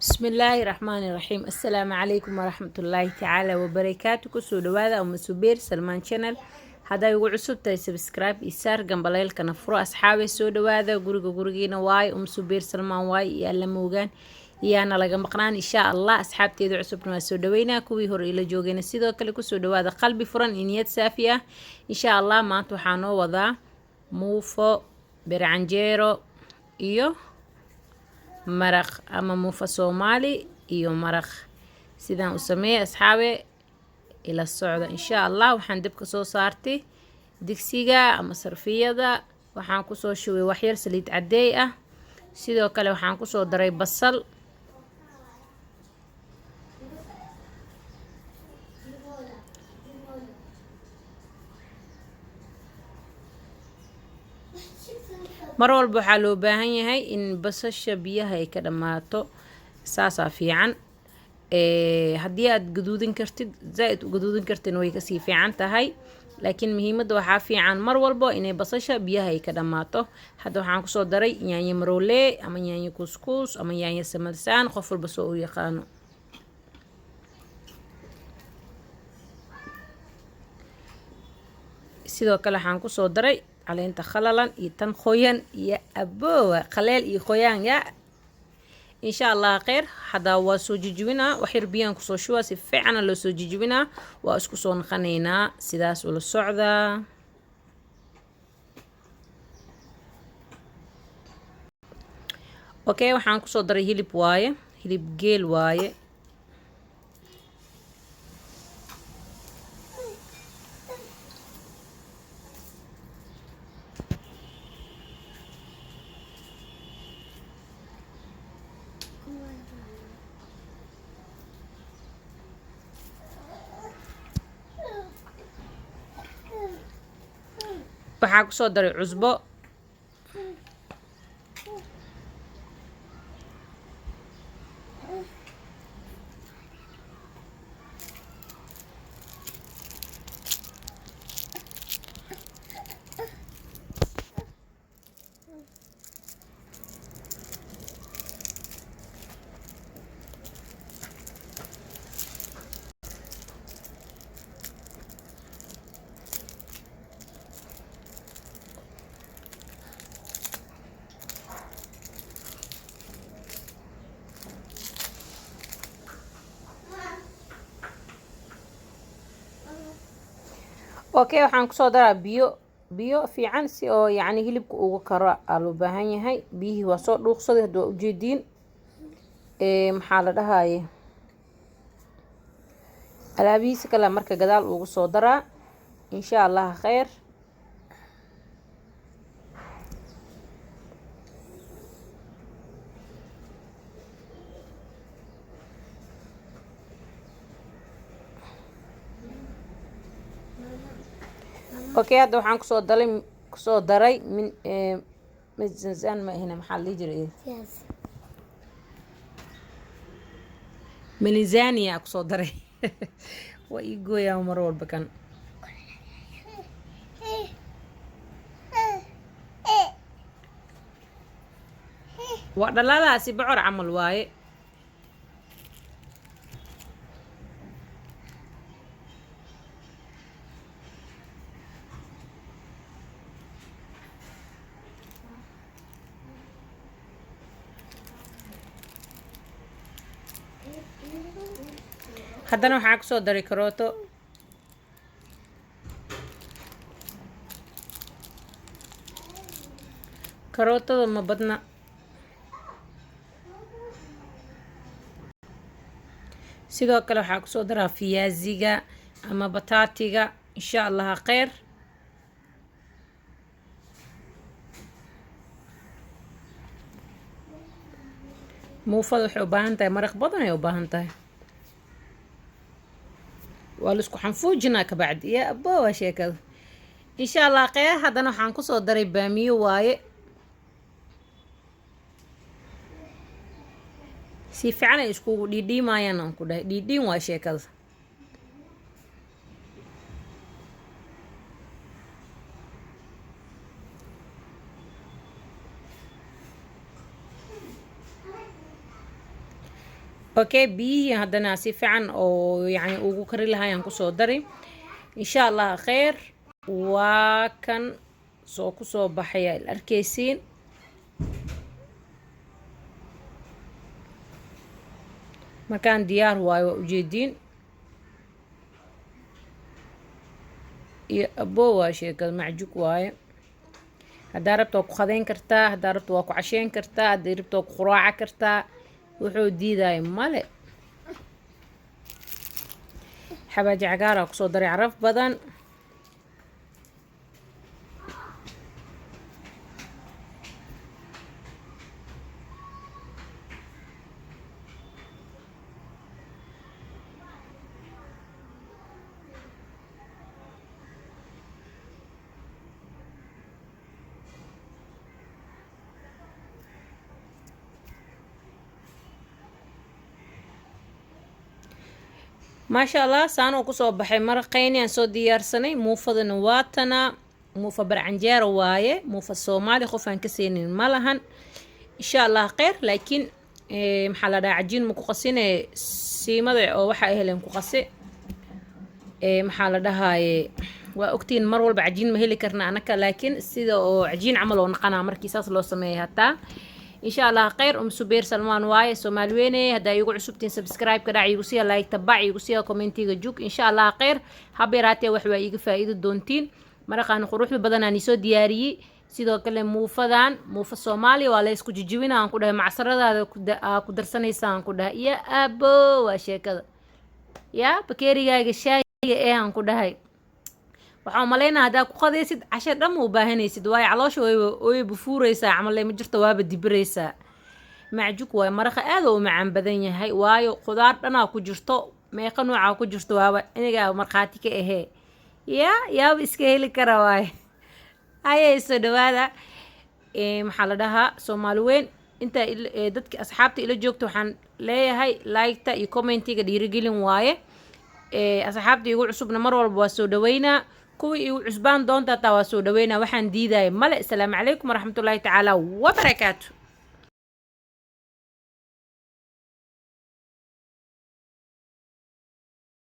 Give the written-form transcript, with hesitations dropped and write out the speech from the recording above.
بسم الله الرحمن الرحيم. السلام عليكم ورحمة الله تعالى وبركاته. كسو دوادا أم سوبير سلمان شانل. هذا يقول عصب تاي سبسكرايب إسار جنبلايل كنفرو أصحابي سو دوادا جورجينا واي أم سوبير سلمان واي يلا موجان يانا لقى مقنان إن شاء الله أصحاب تيدو عصبنا سو دوينا كوي هور إلى جوجينا سيدو كل كسو دوادا قلبي فرن إنيات سافية إن شاء الله ما توحانو وضع موفو برعنجيرو إيو maraq ama muufa soomaali iyo maraq sidaan u sameeyay asxaabe ila socda insha Allah. waxaan dibka soo saartay digsiga ama sarfiyada, waxaan ku soo shubay wax yar saliid cadeey ah, sidoo kale waxaan ku soo daray basal, mar walba waxaa loo baahan yahay in basasha biyaha ay ka dhamaato, saasaa fiican. haddii aad gaduudin kartid zaaid u gaduudin kartin way kasii fiican tahay, laakiin muhiimadda waxaa fiican mar walba inay basasha biyaha ay ka dhamaato. hadda waxaan kusoo daray yaanyo maroole ama yaanyo kuskuus ama yaanyo samarsaan, qof walba soo u yaqaano. sidoo kale waxaan kusoo daray caleenta khalalan iyo tan qoyan iyo aboowa qaleel iyo qoyaan ya insha Allah khayr. hada waa soo jijibinaa, wax yar biyaan kusoo shubaa, si fiican loo soo jijibinaa, waa isku soo naqanaynaa sidaas ula socdaa. okay, waxaan kusoo daray hilib waaye, hilib geel waaye. waxaa kusoo daray cusbo, okay, waxaan kusoo daraa biyo fiican si oo yacni hilibka ugu karo aa loo baahan yahay. biyihii waa soo dhuuqsaday, hadda waa ujeediin. maxaa la dhahaye alaabihiisa kale marka gadaal ugu soo daraa insha Allah khayr. okay, hadda waxaan kusoo daray mizan ma ahina maxaa la jiray milizania kusoo daray waa ii gooyaa mar walba kan. waa dhaladaasi bocor camal waaye. haddana waxaa kusoo daray karooto, karootada ma badna. sidoo kale waxaa kusoo daraa fiyaaziga ama bataatiga insha Allah khayr. muufada waxay u baahan tahay maraq badan ay u baahan tahay, waa la isku xanfuujinaa ka bacdi ya aboo waa sheekada insha Allah khayr. haddana waxaan kusoo daray baamiyo waaye, si fiican ay iskugu dhiidhiimayaan aan ku dhahay, dhiidhiin waa sheekada. اوكي بيه هدنا سيفعا او يعني ugu kari lahaayaan kusoo dari insha allah khayr waa kan soo kusoo baxaya arkaysiin markaan diyaar waayo waa ujeediin iyo abo waa sheekada macjuk waaye haddaa rabto waa ku qadeyn kartaa haddaa rabto waa ku casheyn kartaa haddaa rabto waa ku quraaca kartaa wuxuu diidaay male xabaaji cagaaraa kusoo daray caraf badan ما شاء الله سانو كسو بحي مرقيني ان سو ديارسني موفد نواتنا موفا برعنجير وايه موفا الصومالي خوفان كسينين مالهن ان شاء الله خير لكن محل دا عجين مكو قسين سيمدع او وحا اهلين كو قسي محل دا هاي واوكتين مرول بعجين مهلي كرنا انكا لكن سيدا او عجين عملو نقانا مركي ساس لو سميه هتا إن شاء الله خير سبير سلمان واي سومالويني هدا يقول عصبتين سبسكرايب كدا يقصيها لايك تبع يقصيها كومنتي جوك إن شاء الله خير حبيراتي وحوا يجي فائدة دونتين مرقا نخروح بدنا نيسو دياري سيدو كلم موفدان موفا صومالي ولا يسكو جيجوينا عن كده معصرة هذا كدرساني سان كده يا أبو واشي كذا يا بكيري جاي الشاي إيه عن كده هاي waxaan maleynaa hadaa ku qadaysid casho dhan u baahanaysid waayo caloosha way bufuuraysaa camal ma jirto waaba dibiraysaa macjuk waay maraqa aad u macaan badan yahay waayo qudaar dhanaa ku jirto meeqa nooca ku jirto waaba iniga marqaati ka ahee yaaba iska heli kara waay ayay soo dhawaada maxaa la dhahaa Soomaali weyn inta dadka asxaabta ila joogto waxaan leeyahay like-ta iyo commentiga dhiirigelin waaye asxaabta igu cusubna mar walba waa soo dhaweynaa kuwii igu cusbaan doonta taa waa soo dhaweynaa waxaan diidaay male. Assalaamu calaykum waraxmatullaahi tacaala wabarakaatu.